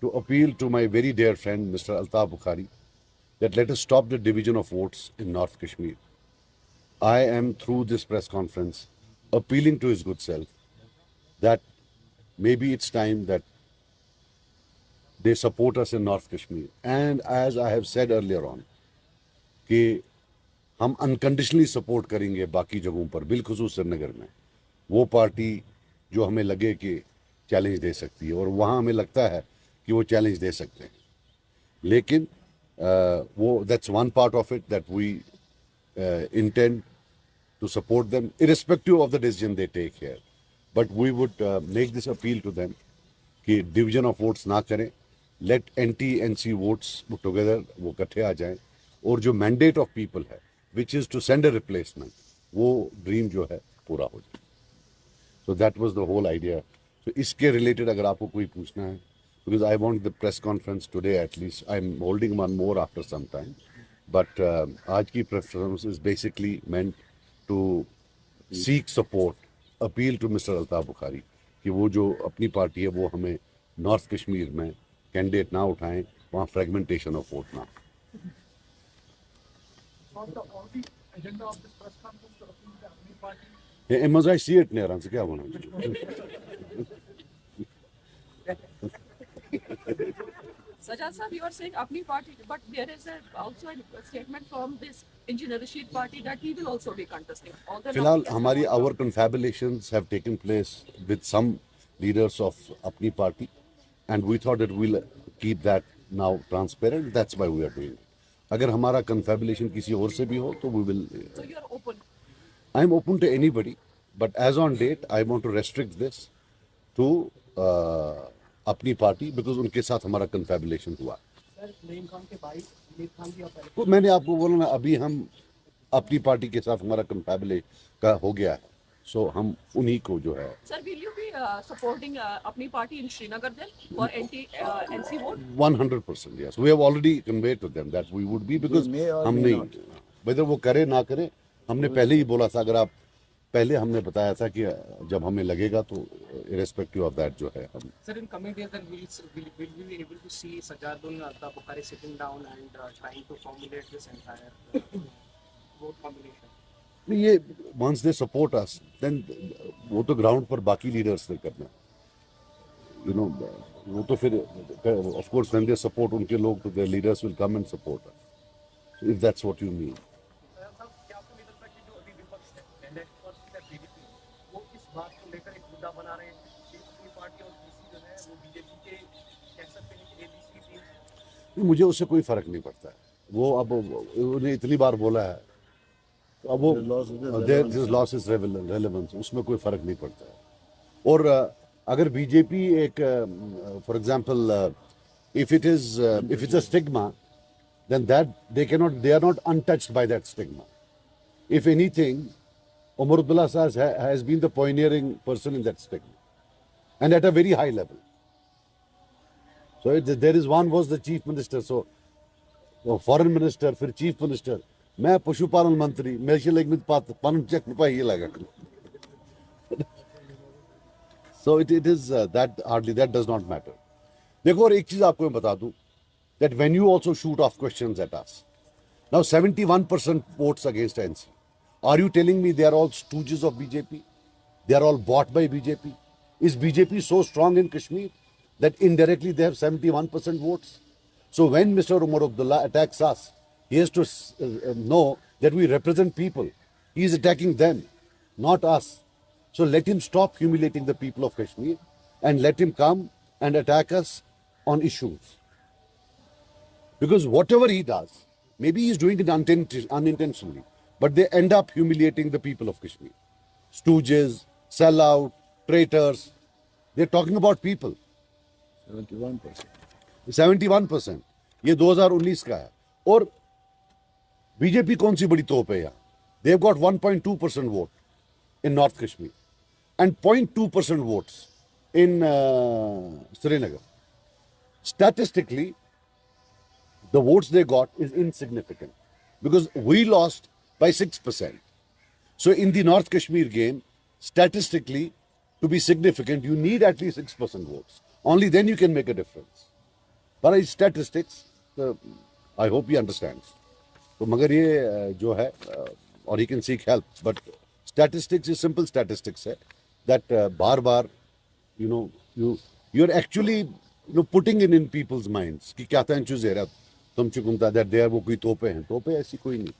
to appeal to my very dear friend Mr. Altaf Bukhari that let us stop the division of votes in North Kashmir. I am through this press conference appealing to his good self that maybe it's time that they support us in North Kashmir. And as I have said earlier on, कि हम unconditionally support करेंगे बाकी जगहों पर, बिलखुसूस श्रीनगर में वो party जो हमें लगे कि चैलेंज दे सकती है, और वहाँ हमें लगता है कि वो चैलेंज दे सकते हैं. लेकिन वो that's one part of it that we intend to support them irrespective of the decision they take here, but we would make this appeal to them कि division of votes ना करें, let NT-NC votes together वो इकट्ठे आ जाएं, और जो mandate of people है which is to send a replacement, वो dream जो है पूरा हो जाए. So that was the whole idea. So इसके related अगर आपको कोई पूछना है, because I want the press conference today at least, I'm holding one more after some time, but आज की press conference is basically meant to seek support, appeal to Mr. Altaf Bukhari कि वो जो अपनी पार्टी है वो हमें north Kashmir में कैंडिडेट ना उठाएं, वहाँ फ्रेगमेंटेशन ऑफ वोट ना. मजा सी इट नहीं से क्या बोला. Sajjad sir, you are saying Apni party, but there is also a statement from this Engineer Rashid party that he will also be contesting. फिलहाल हमारी our confabulations have taken place with some leaders of Apni party, and we thought that we'll keep that now transparent. That's why we are doing it. अगर हमारा confabulation किसी और से भी हो तो we will. So you are open. I am open to anybody, but as on date, I want to restrict this to अपनी party because उनके साथ हमारा कन्फेबुलेशन हुआ. तो मैंने आपको बोला ना, अभी हम अपनी पार्टी के साथ हमारा कन्फेबुलेशन का हो गया है, सो हम उन्हीं को जो है. Sir, will you be supporting अपनी party in Srinagar then for anti NC vote? 100% yes, we have already conveyed to them that we would be, because हम नहीं, वेदर वो करे ना करे, हमने पहले ही बोला था. अगर आप पहले हमने बताया था कि जब हमें लगेगा तो irrespective of that जो है हम. Sir, in coming days, then will we be able to see Sajjadul Altaf Bukhari sitting down and trying to formulate this entire vote combination? ये once they support us, then वो तो ground पर बाकी leaders ने करना, you know, वो तो फिर of course when they support उनके लोग तो their leaders will come and support us, so if that's what you mean. मुझे उससे कोई फर्क नहीं पड़ता है. वो अब उन्हें इतनी बार बोला है तो अब वो लॉस इज रेलेवेंस, उसमें कोई फर्क नहीं पड़ता है. और अगर बीजेपी एक for example if it's a stigma, then that they are not untouched by that stigma. If anything, Umar Abdullah has been the pioneering person in that stigma, and at a very high level. So there is one was the chief minister, so foreign minister, फिर chief minister, मैं पशुपालन मंत्री, मेरे से लेकिन पालन check रुपये ये लगा. So it is that hardly that does not matter. देखो, और एक चीज आपको मैं बता दूं, that when you also shoot off questions at us, now 71% votes against NC. Are you telling me they are all stooges of BJP? They are all bought by BJP? Is BJP so strong in Kashmir that indirectly they have 71% votes? So when Mr. Umar Abdullah attacks us, he has to know that we represent people. He is attacking them, not us. So let him stop humiliating the people of Kashmir and let him come and attack us on issues. Because whatever he does, maybe he's doing it unintentionally, but they end up humiliating the people of Kashmir. Stooges, sellout, traitors. They're talking about people. 71%. ये 2019 का है. और BJP कौन सी बड़ी तोप है यहाँ? They've got 1.2% vote in North Kashmir and 0.2% votes in Srinagar. Statistically, the votes they got is insignificant because we lost by 6%. So in the North Kashmir game, statistically, to be significant, you need at least 6% votes. Only then you can make a difference. पर statistics I hope he understands. तो मगर ये जो है और he can seek help, but statistics is simple statistics है that बार बार you know you are actually putting in people's minds कि क्या था चूज तुम चुकुमता दैट दे आर वो कोई तोपे हैं. तोपे ऐसी कोई नहीं.